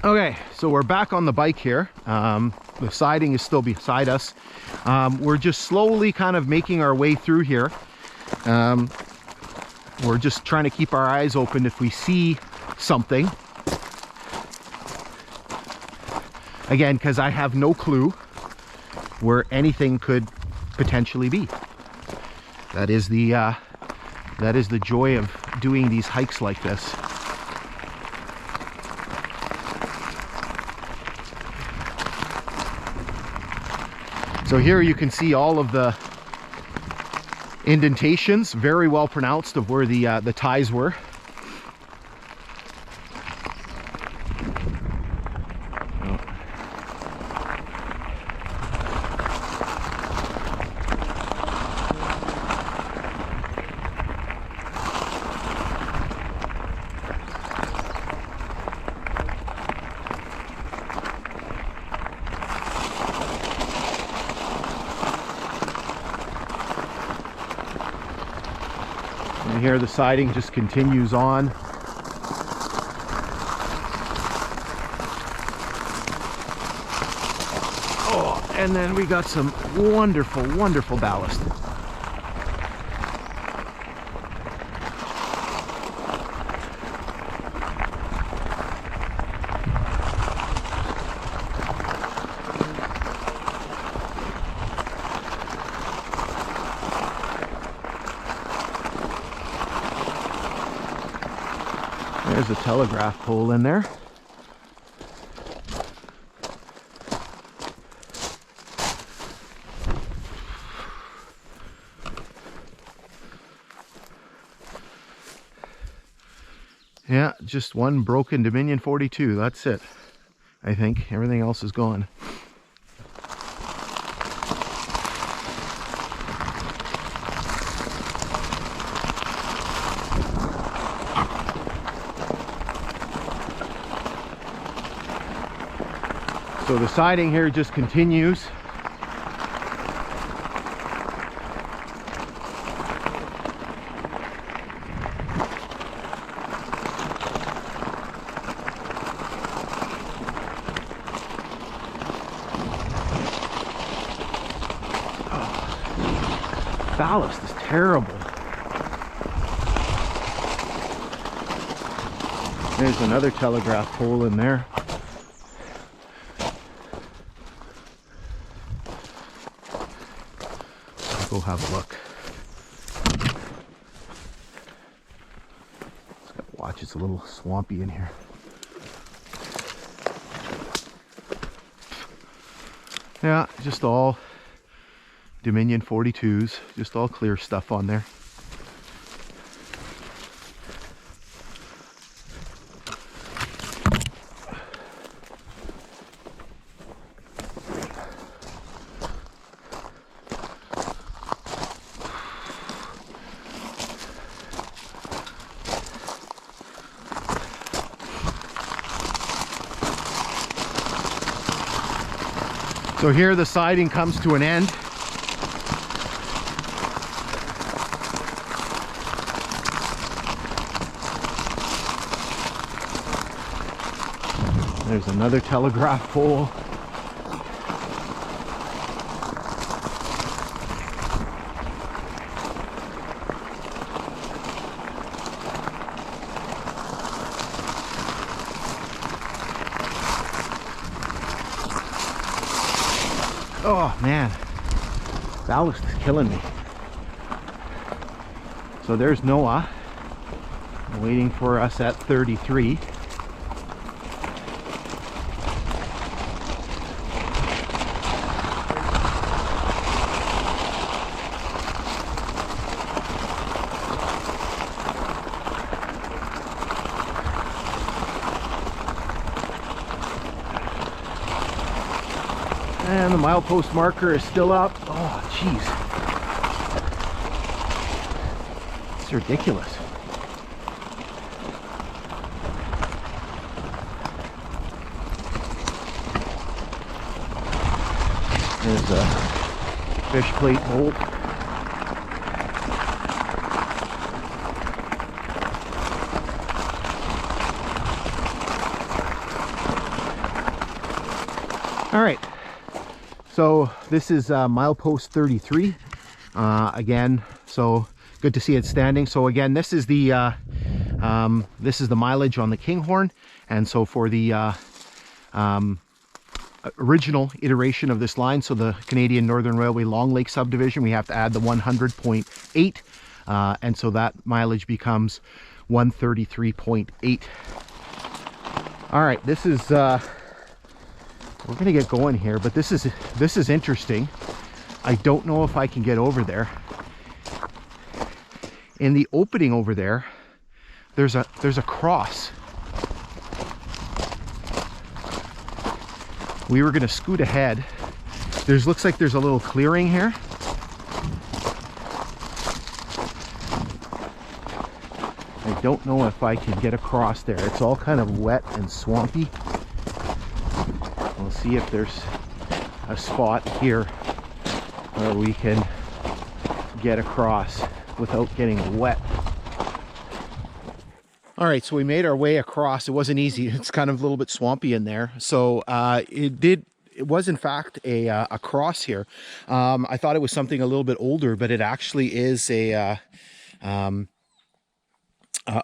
Okay, so we're back on the bike here. The siding is still beside us. We're just slowly kind of making our way through here. We're just trying to keep our eyes open if we see something. Again, because I have no clue where anything could potentially be. That is the joy of doing these hikes like this. So here you can see all of the indentations, very well pronounced, of where the ties were. And here the siding just continues on. Oh, and then we got some wonderful, wonderful ballast. There's a telegraph pole in there. Yeah, just one broken Dominion 42. That's it. I think everything else is gone. So the siding here just continues. Oh, ballast is terrible. There's another telegraph pole in there. Go have a look. Just gotta watch, it's a little swampy in here. Yeah, just all Dominion 42s, just all clear stuff on there. So here the siding comes to an end. There's another telegraph pole. Oh man, ballast is killing me. So there's Noah waiting for us at 33. And the milepost marker is still up. Oh, jeez. It's ridiculous. There's a fish plate bolt. All right, so this is milepost 33. Again, so good to see it standing. So again, this is the mileage on the Kinghorn, and so for the original iteration of this line, so the Canadian Northern Railway Long Lake Subdivision, we have to add the 100.8, and so that mileage becomes 133.8. All right, this is we're gonna get going here, but this is interesting. I don't know if I can get over there. In the opening over there, there's a cross. We were gonna scoot ahead. Looks like there's a little clearing here. I don't know if I can get across there. It's all kind of wet and swampy. We'll see if there's a spot here where we can get across without getting wet. All right, so we made our way across. It wasn't easy. It's kind of a little bit swampy in there. So it was in fact a cross here. I thought it was something a little bit older, but it actually is a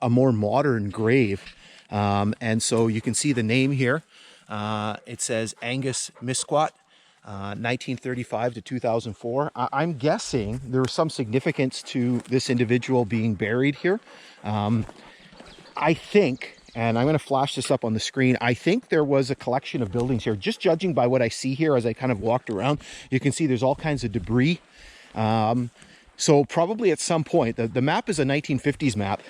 more modern grave. And so you can see the name here. It says Angus Mishquat, 1935 to 2004. I'm guessing there was some significance to this individual being buried here. I think, and I'm going to flash this up on the screen, I think there was a collection of buildings here. Just judging by what I see here as I kind of walked around, you can see there's all kinds of debris. So probably at some point, the map is a 1950s map,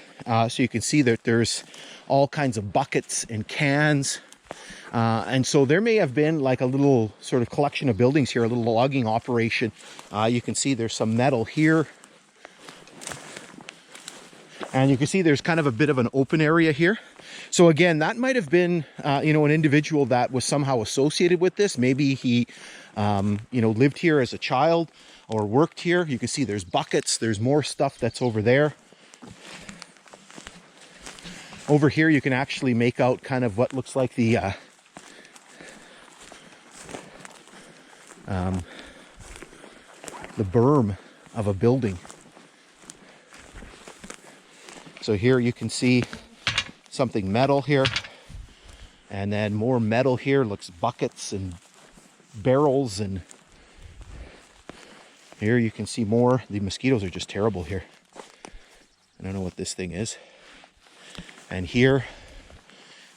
so you can see that there's all kinds of buckets and cans. And so there may have been like a little sort of collection of buildings here, a little logging operation. You can see there's some metal here. And you can see there's kind of a bit of an open area here. So again, that might have been, you know, an individual that was somehow associated with this. Maybe he, you know, lived here as a child or worked here. You can see there's buckets. There's more stuff that's over there. Over here, you can actually make out kind of what looks like the berm of a building. So here you can see something metal here, and then more metal here. Looks buckets and barrels, and here you can see more. The mosquitoes are just terrible here. I don't know what this thing is. And here,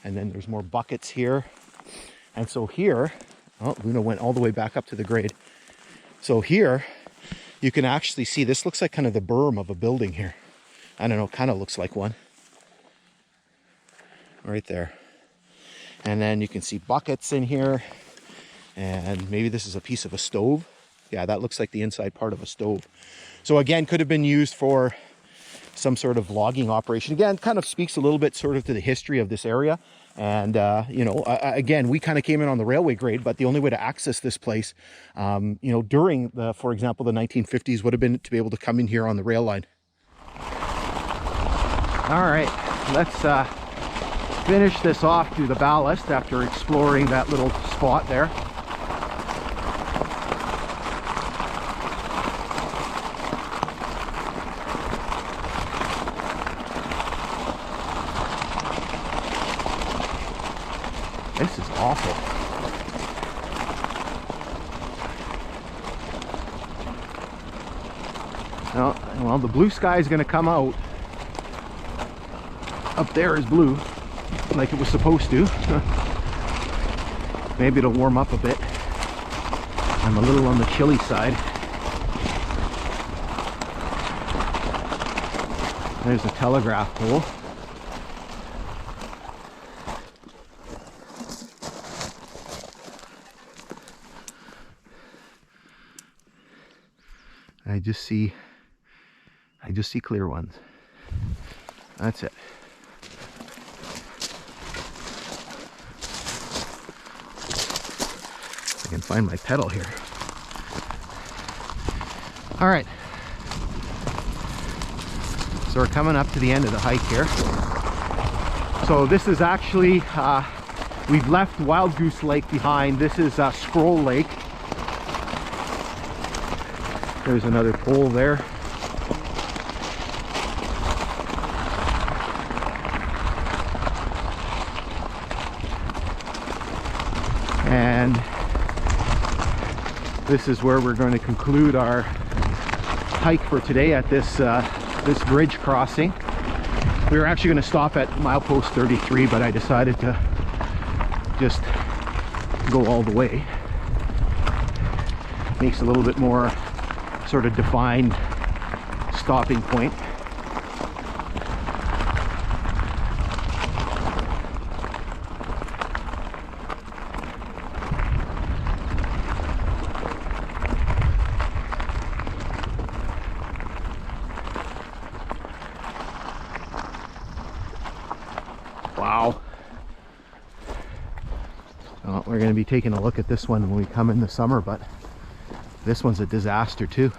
and then there's more buckets here. And so here, oh, Luna went all the way back up to the grade. So here, you can actually see, this looks like kind of the berm of a building here. I don't know, kind of looks like one. Right there. And then you can see buckets in here. And maybe this is a piece of a stove. Yeah, that looks like the inside part of a stove. So again, could have been used for some sort of logging operation. Again, kind of speaks a little bit sort of to the history of this area. And, you know, again, we kind of came in on the railway grade, but the only way to access this place, you know, during the, for example, the 1950s would have been to be able to come in here on the rail line. All right, let's finish this off to the ballast after exploring that little spot there. This is awful. Well, the blue sky is going to come out. Up there is blue, like it was supposed to. Maybe it'll warm up a bit. I'm a little on the chilly side. There's a telegraph pole. I just see clear ones. That's it. I can find my pedal here. All right. So we're coming up to the end of the hike here. So this is actually We've left Wild Goose Lake behind. This is Scroll Lake. There's another pole there. And this is where we're going to conclude our hike for today at this this bridge crossing. We were actually going to stop at milepost 33, but I decided to just go all the way. Makes a little bit more sort of defined stopping point. Wow. Well, we're going to be taking a look at this one when we come in the summer, but this one's a disaster too.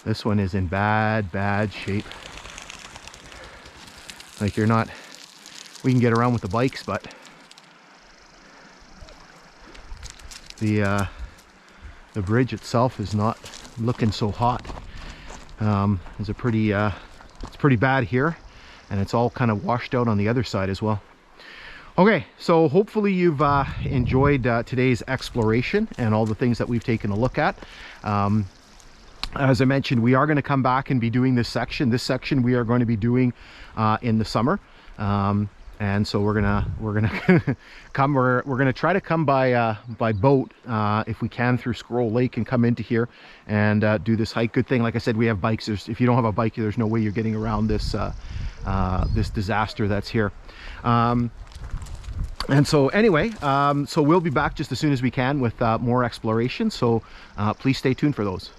This one is in bad shape. Like, you're not, we can get around with the bikes, but the bridge itself is not looking so hot. It's a pretty it's pretty bad here, and it's all kind of washed out on the other side as well. Okay, so hopefully you've enjoyed today's exploration and all the things that we've taken a look at. As I mentioned, we are going to come back and be doing this section. This section we are going to be doing in the summer, and so we're gonna come. We're gonna try to come by boat if we can through Scroll Lake and come into here and do this hike. Good thing, like I said, we have bikes. If you don't have a bike, there's no way you're getting around this this disaster that's here. And so anyway, so we'll be back just as soon as we can with more exploration. So please stay tuned for those.